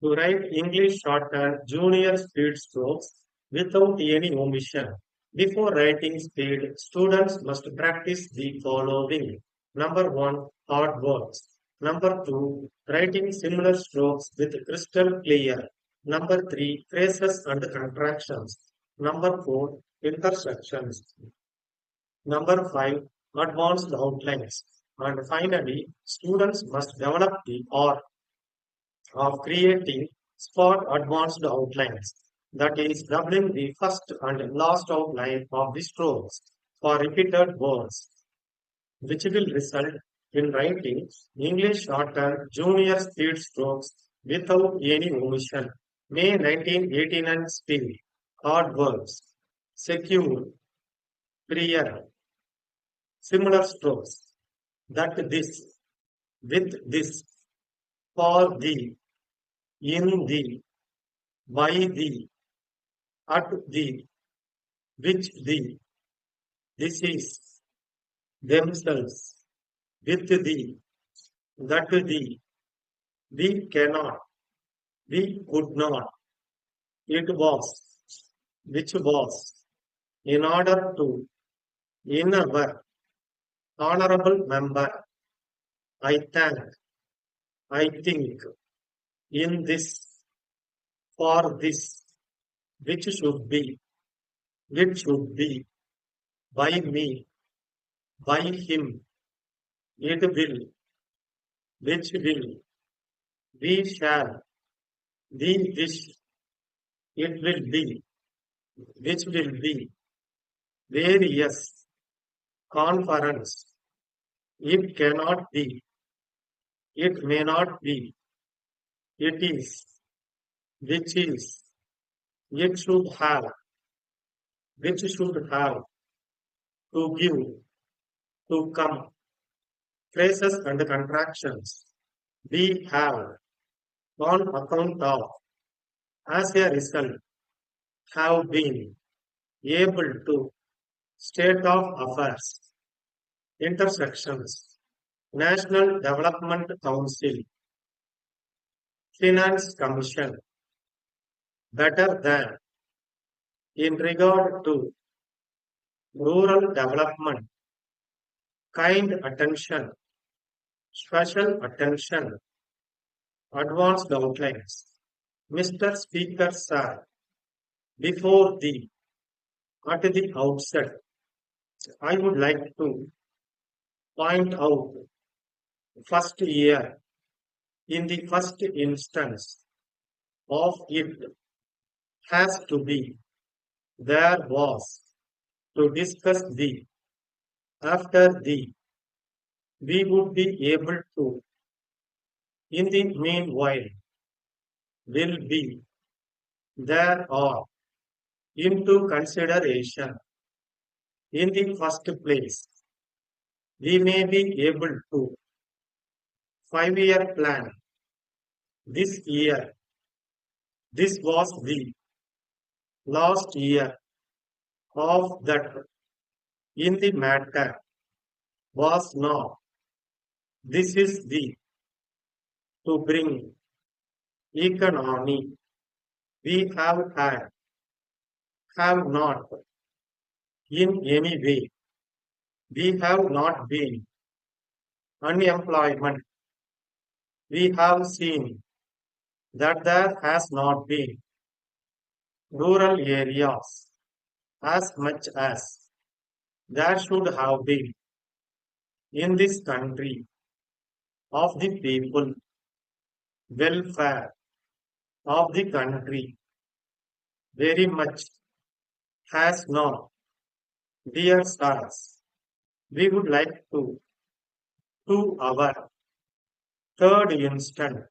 To write English shorthand junior speed strokes without any omission. Before writing speed, students must practice the following. Number one, hard words. Number two, writing similar strokes with crystal clear. Number three, phrases and contractions. Number four, intersections. Number five, advanced outlines. And finally, students must develop the art of creating spot advanced outlines, that is, doubling the first and last outline of the strokes for repeated words, which will result in writing English shorthand junior speed strokes without any omission. May 1989 speed, hard verbs, secure, prior, similar strokes, that this, with this, for the, in the, by the, at the, which the, this is, themselves, with the, that the, we cannot, we could not, it was, which was, in order to, in our, honorable member, I thank, I think, in this, for this, which should be, it should be, by me, by him, it will, which will, we shall, we wish, it will be, which will be, various, conference, it cannot be, it may not be, it is, which is, it should have, which should have, to give, to come, phrases and contractions, we have, on account of, as a result, have been, able to, state of affairs, intersections, National Development Council, Finance Commission, better than, in regard to, rural development, kind attention, special attention, advanced outlines. Mr. Speaker, sir, before the, at the outset, I would like to point out first year in the first instance of it has to be there was to discuss the after the we would be able to in the meanwhile will be there are into consideration in the first place we may be able to 5-year plan this year. This was the last year of that in the matter was not. This is the to bring economy. We have not in any way. We have not been unemployment. We have seen that there has not been rural areas as much as there should have been in this country of the people welfare of the country very much has not. Dear stars, we would like to our third instant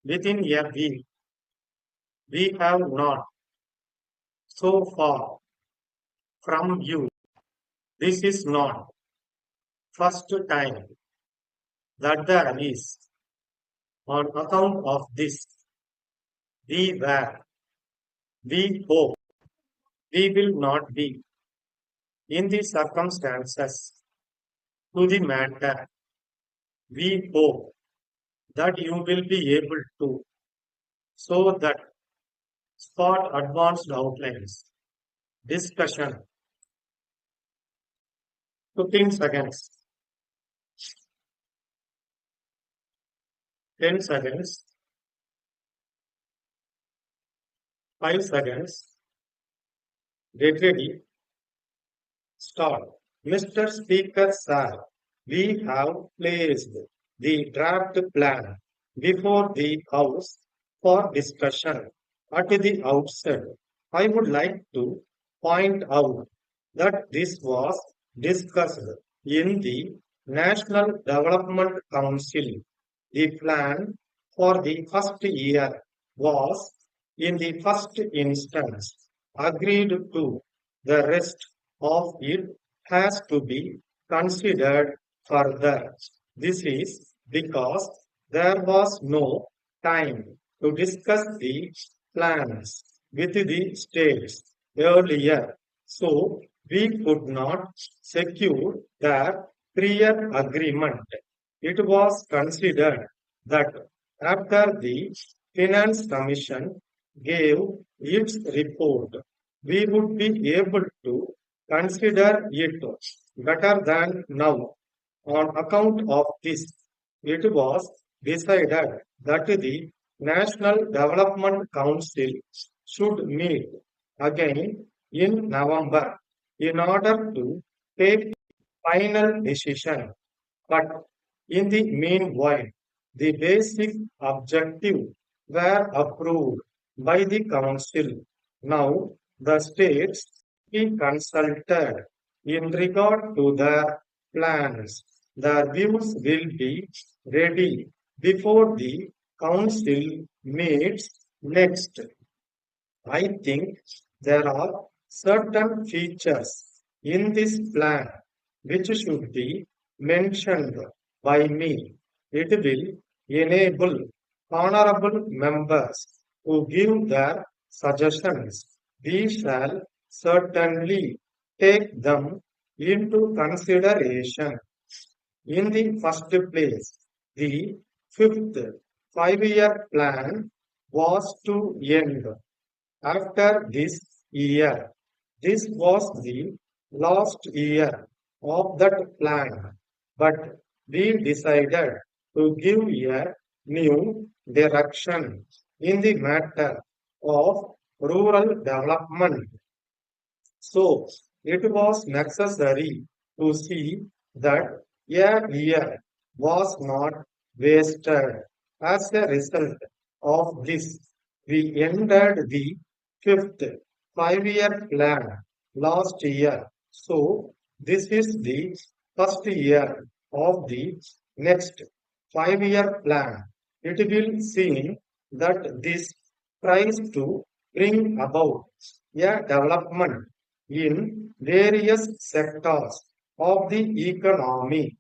within a week. We have not so far from you. This is not first time that there is on account of this. We were, we hope, we will not be in the circumstances to the matter. We hope that you will be able to so that spot advanced outlines. Discussion 15 seconds, 10 seconds, 5 seconds. Get ready, start. Mr. Speaker, sir, we have placed the draft plan before the House for discussion. At the outset, I would like to point out that this was discussed in the National Development Council. The plan for the first year was, in the first instance, agreed to. The rest of it has to be considered further. This is because there was no time to discuss the plans with the states earlier, so we could not secure their prior agreement. It was considered that after the Finance Commission gave its report, we would be able to consider it better than now. On account of this, it was decided that the National Development Council should meet again in November in order to take final decision. But in the meanwhile, the basic objective were approved by the Council. Now, the states be consulted in regard to their plans. Their views will be ready before the Council meets next. I think there are certain features in this plan which should be mentioned by me. It will enable honorable members to give their suggestions. We shall certainly take them into consideration. In the first place, the fifth 5-year plan was to end after this year. This was the last year of that plan, but we decided to give a new direction in the matter of rural development. So it was necessary to see that a year was not wasted. As a result of this, we ended the fifth 5-year plan last year. So this is the first year of the next 5-year plan. It will seem that this tries to bring about a development in various sectors of the economy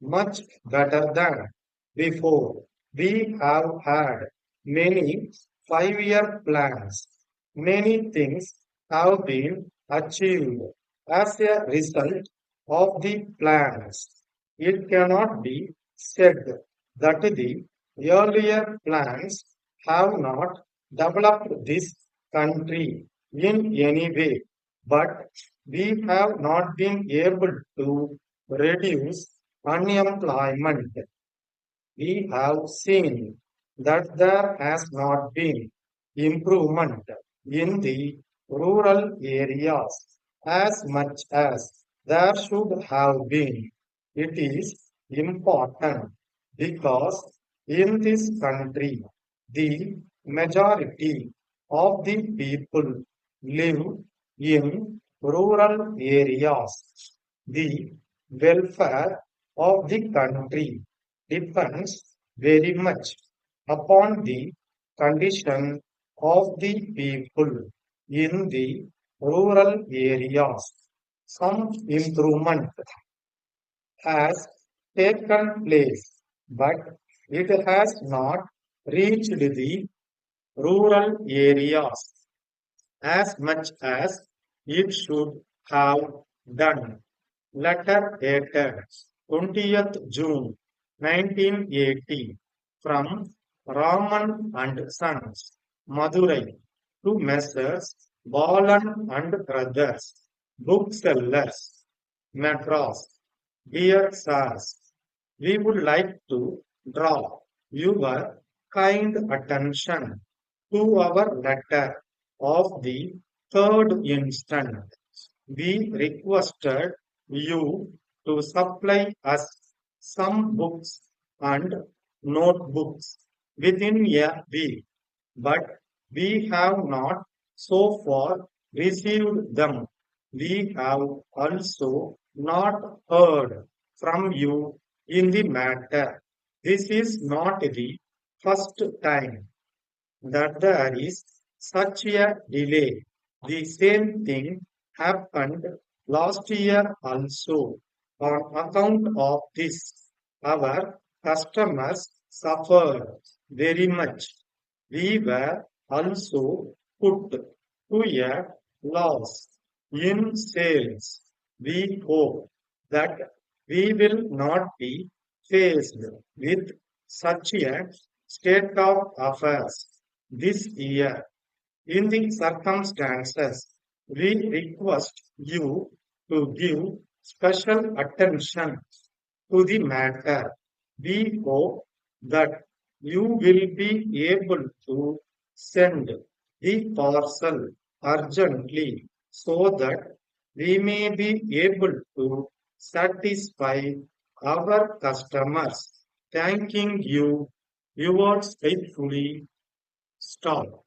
much better than before. We have had many 5-year plans. Many things have been achieved as a result of the plans. It cannot be said that the earlier plans have not developed this country in any way, but we have not been able to reduce unemployment. We have seen that there has not been improvement in the rural areas as much as there should have been. It is important because in this country, the majority of the people live in rural areas. The welfare of the country depends very much upon the condition of the people in the rural areas. Some improvement has taken place, but it has not reached the rural areas as much as it should have done. Letter dated 20th June 1980 from Raman and Sons. Madurai, to Messrs. Balan and Brothers, booksellers, Madras. Dear Sirs, we would like to draw your kind attention to our letter of the 3rd instant. We requested you to supply us some books and notebooks within a week, but we have not so far received them. We have also not heard from you in the matter. This is not the first time that there is such a delay. The same thing happened last year also. On account of this, our customers suffered very much. We were also put to a loss in sales. We hope that we will not be faced with such a state of affairs this year. In the circumstances, we request you to give special attention to the matter. We hope that you will be able to send the parcel urgently so that we may be able to satisfy our customers. Thanking you, yours faithfully, Stop.